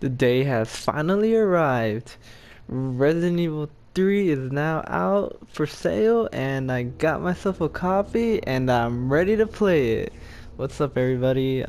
The day has finally arrived. Resident Evil 3 is now out for sale, and I got myself a copy, and I'm ready to play it. What's up, everybody?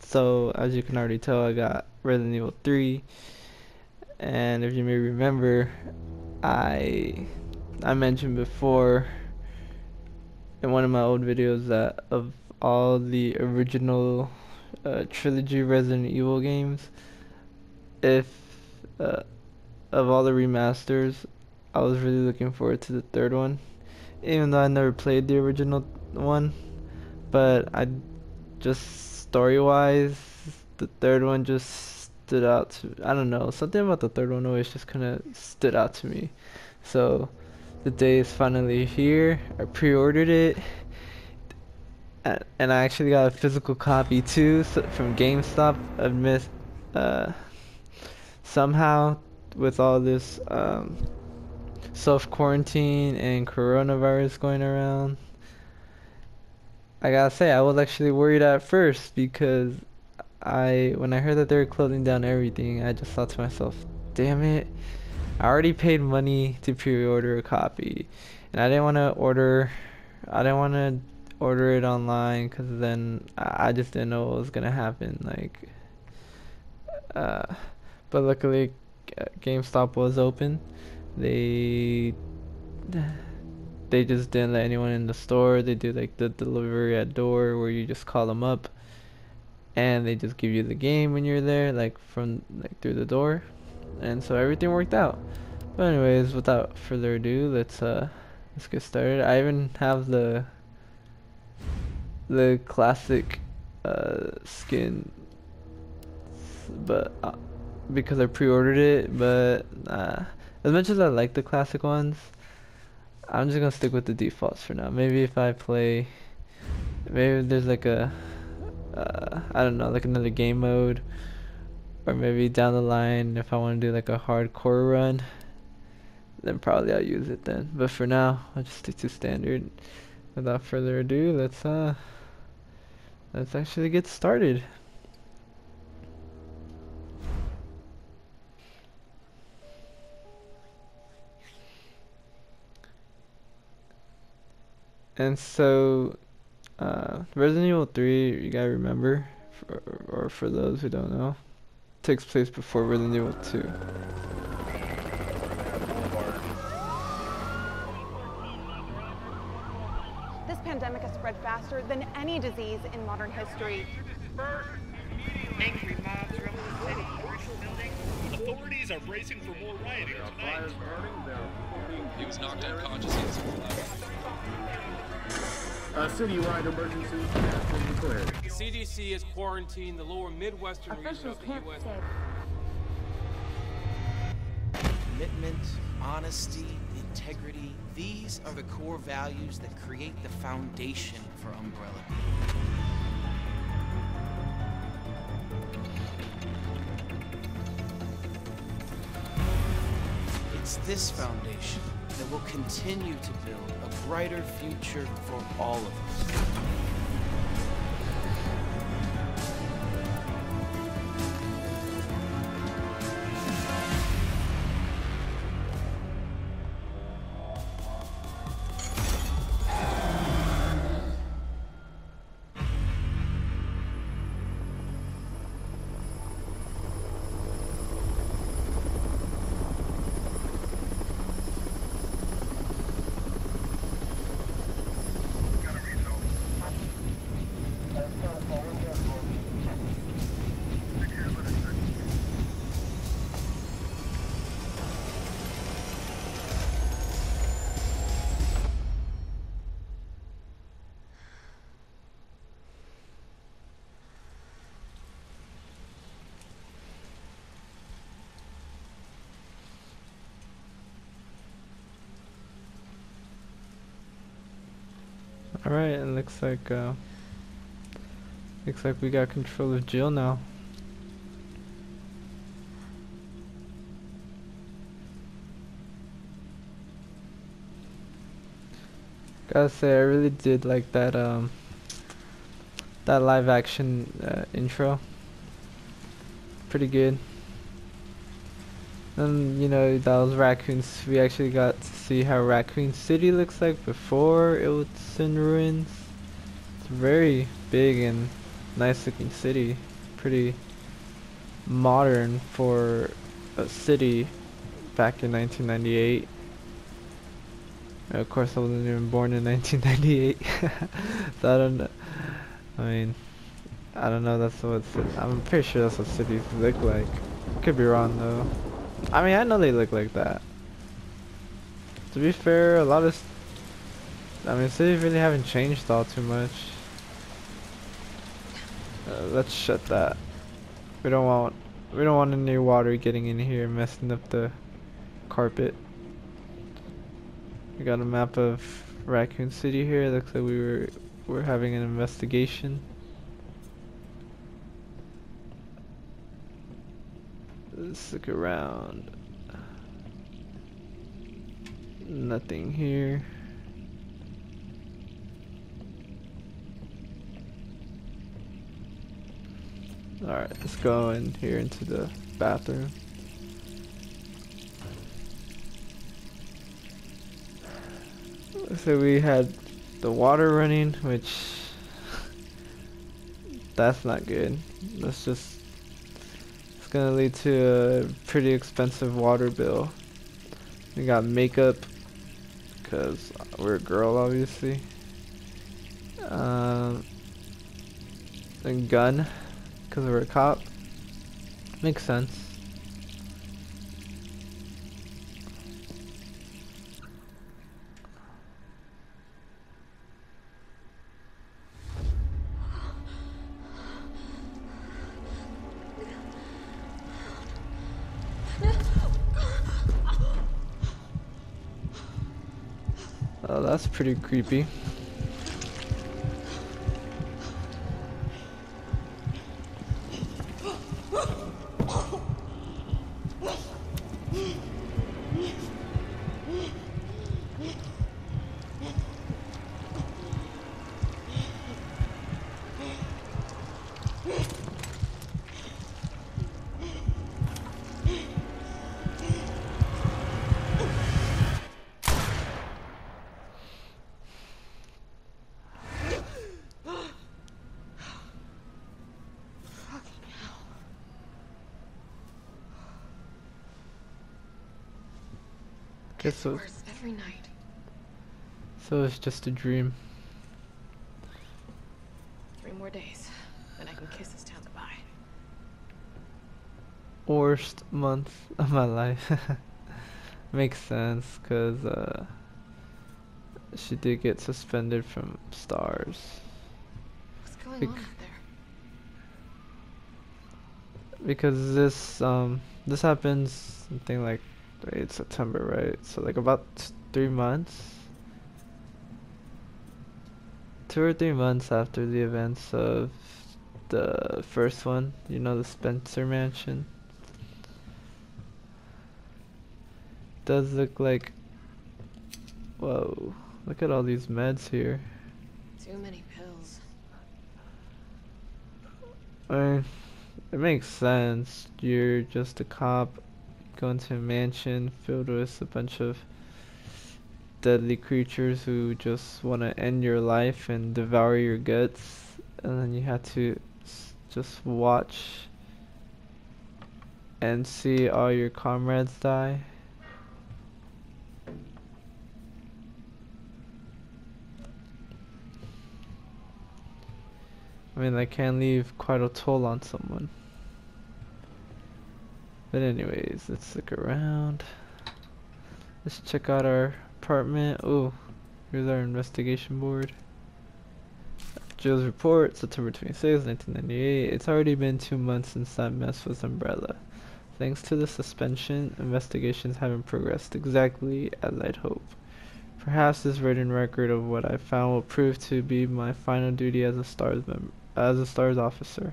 So as you can already tell, I got Resident Evil 3, and if you may remember, I I mentioned before in one of my old videos that of all the original trilogy Resident Evil games, if uh, of all the remasters, I was really looking forward to the third one, even though I never played the original one. But I just story-wise, the third one just stood out to. I don't know, something about the third one always just kind of stood out to me. So the day is finally here. I pre-ordered it, and I actually got a physical copy too, from GameStop. I've missed somehow with all this self-quarantine and coronavirus going around. I gotta say, I was actually worried at first because when I heard that they were closing down everything, I just thought to myself, damn it, I already paid money to pre-order a copy, and I didn't want to order it online because then I just didn't know what was gonna happen. Uh, but luckily, GameStop was open. They they just didn't let anyone in the store. They do like the delivery at door where you just call them up and they just give you the game when you're there, like from like through the door. And so everything worked out. But anyways, without further ado, let's get started. I even have the classic skin, but because I pre-ordered it. But as much as I like the classic ones, I'm just gonna stick with the defaults for now. Maybe if I play, maybe there's like a, I don't know, like another game mode, or maybe down the line if I want to do like a hardcore run, then probably I'll use it then. But for now, I'll just stick to standard. Without further ado, let's actually get started. And so, Resident Evil 3, you gotta remember, or for those who don't know, takes place before Resident Evil 2. This pandemic has spread faster than any disease in modern history. Angry mobs run the city. Authorities are bracing for more rioting tonight. He was knocked unconscious. Citywide emergency has been declared. The CDC has quarantined the lower Midwestern region of the U.S. Commitment, honesty, integrity, these are the core values that create the foundation for Umbrella. It's this foundation that will continue to build a brighter future for all of us. Alright, it looks like we got control of Jill now. Gotta say, I really did like that live action intro. pretty good. And you know, that was Raccoons. We actually got to see how Raccoon City looks like before it was in ruins. It's a very big and nice looking city. Pretty modern for a city back in 1998. Of course, I wasn't even born in 1998. So I don't know. I mean, I don't know. That's what I'm pretty sure that's what cities look like. Could be wrong though. I mean, I know they look like that. To be fair, a lot of, I mean, cities really haven't changed all too much. Let's shut that. We don't want any water getting in here and messing up the carpet. We got a map of Raccoon City here. It looks like we're having an investigation. Let's look around. Nothing here. Alright, let's go in here into the bathroom. So we had the water running, which that's not good. It's gonna lead to a pretty expensive water bill. We got makeup, because we're a girl obviously. And gun, because we're a cop. Makes sense. Oh, that's pretty creepy. Guess so. Worse every night. So it's just a dream. 3 more days, then I can kiss this town goodbye. Worst month of my life. Makes sense, cause she did get suspended from S.T.A.R.S. What's going on out there? Because this happens, I think like it's September, right? So like about 3 months, 2 or 3 months after the events of the first one, you know, the Spencer Mansion. Does look like, whoa, look at all these meds here. Too many pills. I mean, it makes sense. You're just a cop going to a mansion filled with a bunch of deadly creatures who just want to end your life and devour your guts, and then you have to just watch and see all your comrades die. I mean, that can leave quite a toll on someone. But anyways, let's look around. Let's check out our apartment. Oh, here's our investigation board. Jill's report, September 26, 1998. It's already been 2 months since that mess with Umbrella. Thanks to the suspension, investigations haven't progressed exactly as I'd hoped. Perhaps this written record of what I found will prove to be my final duty as a S.T.A.R.S officer.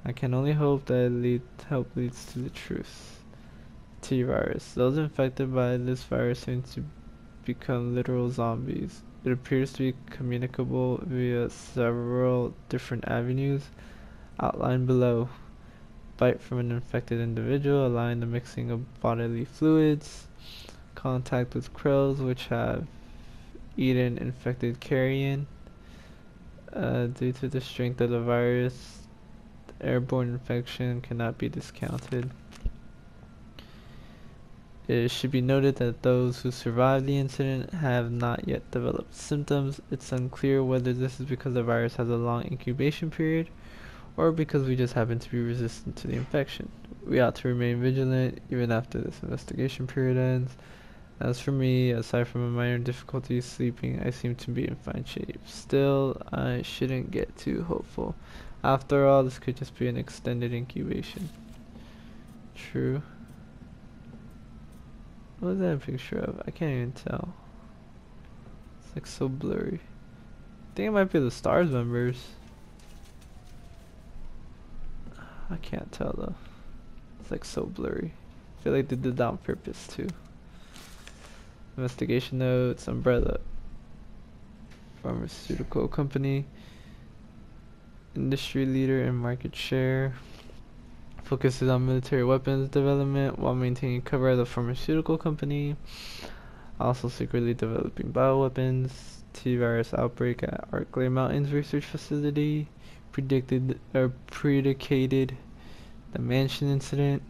I can only hope that help leads to the truth. T-virus. Those infected by this virus seem to become literal zombies. It appears to be communicable via several different avenues outlined below. bite from an infected individual, allowing the mixing of bodily fluids. Contact with crows which have eaten infected carrion. Due to the strength of the virus, airborne infection cannot be discounted. It should be noted that those who survived the incident have not yet developed symptoms. It's unclear whether this is because the virus has a long incubation period or because we just happen to be resistant to the infection. We ought to remain vigilant even after this investigation period ends. As for me, aside from a minor difficulty sleeping, I seem to be in fine shape. Still, I shouldn't get too hopeful. After all, this could just be an extended incubation. True. What is that a picture of? I can't even tell. It's like so blurry. I think it might be the S.T.A.R.S members. I can't tell though. It's like so blurry. I feel like they did that on purpose too. Investigation notes, Umbrella. Pharmaceutical company. Industry leader in market share. Focuses on military weapons development while maintaining cover of the pharmaceutical company. Also secretly developing bioweapons. T-virus outbreak at Arklay Mountains research facility. Predicated the mansion incident.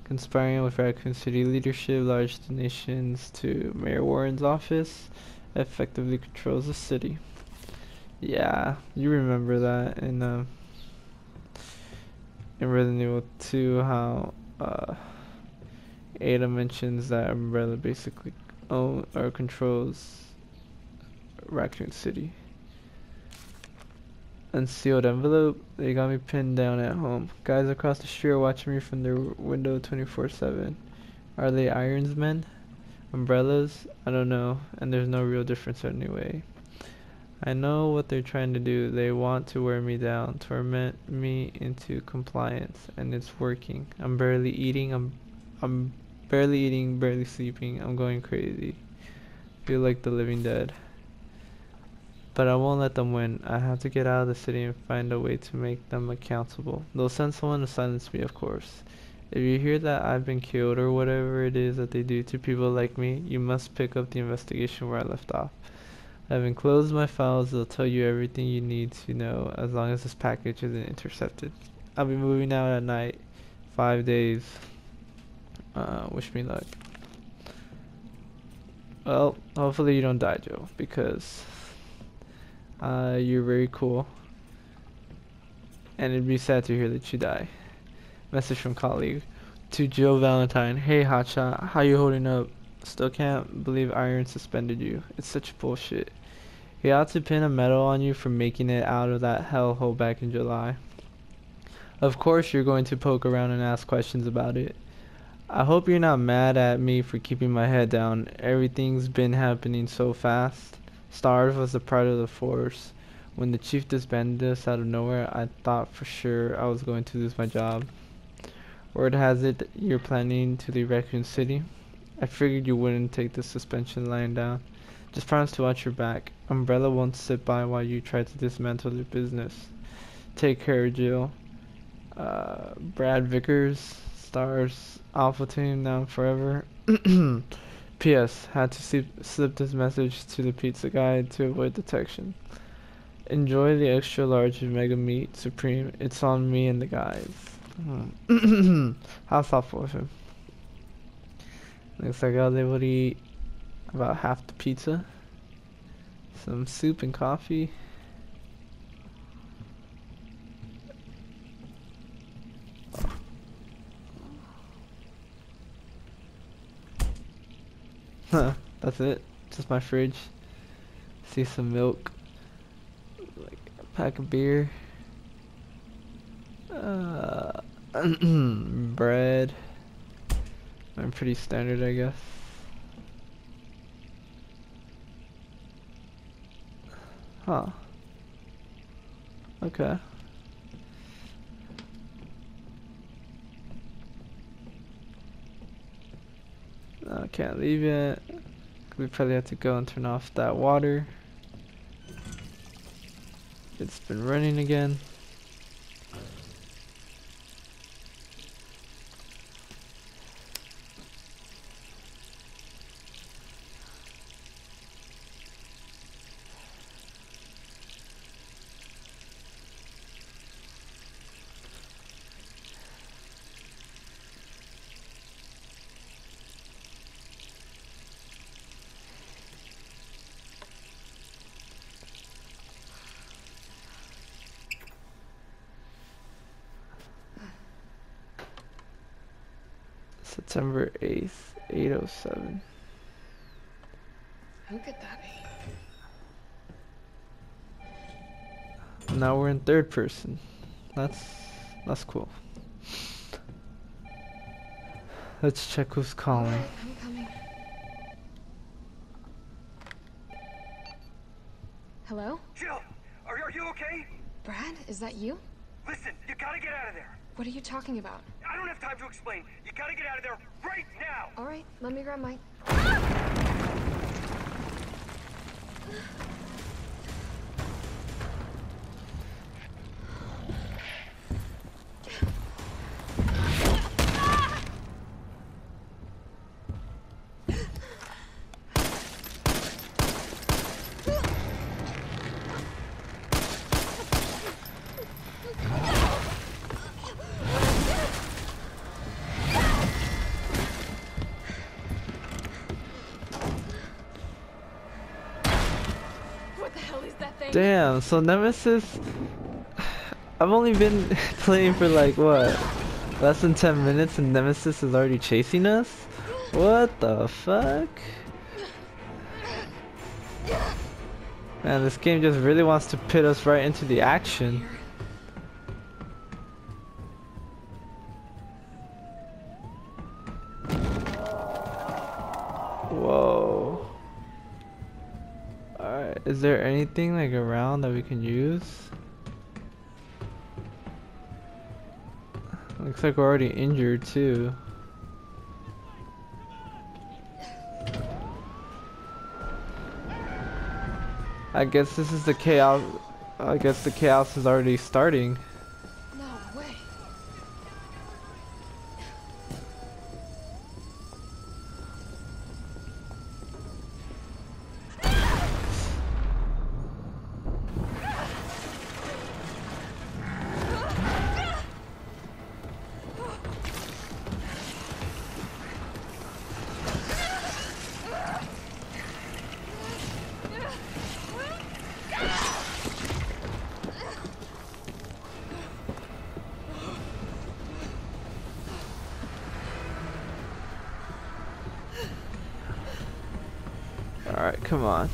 Conspiring with Raccoon City leadership, large donations to Mayor Warren's office. Effectively controls the city. Yeah, you remember that in Resident Evil 2, how Ada mentions that Umbrella basically owns or controls Raccoon City. Unsealed envelope. They got me pinned down at home. Guys across the street are watching me from their window 24/7. Are they Irons men? Umbrellas? I don't know, and there's no real difference anyway. I know what they're trying to do. They want to wear me down, torment me into compliance, and it's working. I'm barely eating, I'm barely eating, barely sleeping. I'm going crazy. Feel like the living dead. But I won't let them win. I have to get out of the city and find a way to make them accountable. They'll send someone to silence me, of course. If you hear that I've been killed or whatever it is that they do to people like me, you must pick up the investigation where I left off. Having closed my files, they'll tell you everything you need to know as long as this package isn't intercepted. I'll be moving out at night. 5 days. Wish me luck. Well, hopefully you don't die, Joe, because you're very cool. And it'd be sad to hear that you die. Message from colleague. To Jill Valentine. Hey hotshot, how you holding up? Still can't believe Iron suspended you. It's such bullshit. He ought to pin a medal on you for making it out of that hellhole back in July. Of course you're going to poke around and ask questions about it. I hope you're not mad at me for keeping my head down. Everything's been happening so fast. S.T.A.R.S was a part of the force. When the chief disbanded us out of nowhere, I thought for sure I was going to lose my job. Word has it you're planning to leave Raccoon City. I figured you wouldn't take the suspension lying down. Just promise to watch your back. Umbrella won't sit by while you try to dismantle their business. Take care, Jill. Brad Vickers, S.T.A.R.S Alpha Team now forever. P.S. Had to slip this message to the pizza guy to avoid detection. Enjoy the extra large Mega Meat Supreme. It's on me and the guys. How thoughtful of him. Looks like I was able to eat about half the pizza. Some soup and coffee. That's it. Just my fridge. See some milk. Like a pack of beer. Bread. I'm pretty standard, I guess. Huh. Okay. I can't leave yet. We probably have to go and turn off that water. It's been running again. September 8th, 8:07. Who could that be? Now we're in third person. That's cool. Let's check who's calling. Alright, I'm coming. Hello? Jill, are you okay? Brad, is that you? Listen, you gotta get out of there. What are you talking about? I don't have time to explain. You gotta get out of there right now. Alright, let me grab my... Damn, so Nemesis, I've only been playing for like what, less than 10 minutes and Nemesis is already chasing us? What the fuck? Man, this game just really wants to pit us right into the action. Whoa. Alright, is there anything like around that we can use? Looks like we're already injured too. I guess this is the chaos. I guess the chaos is already starting. No way. Alright, come on.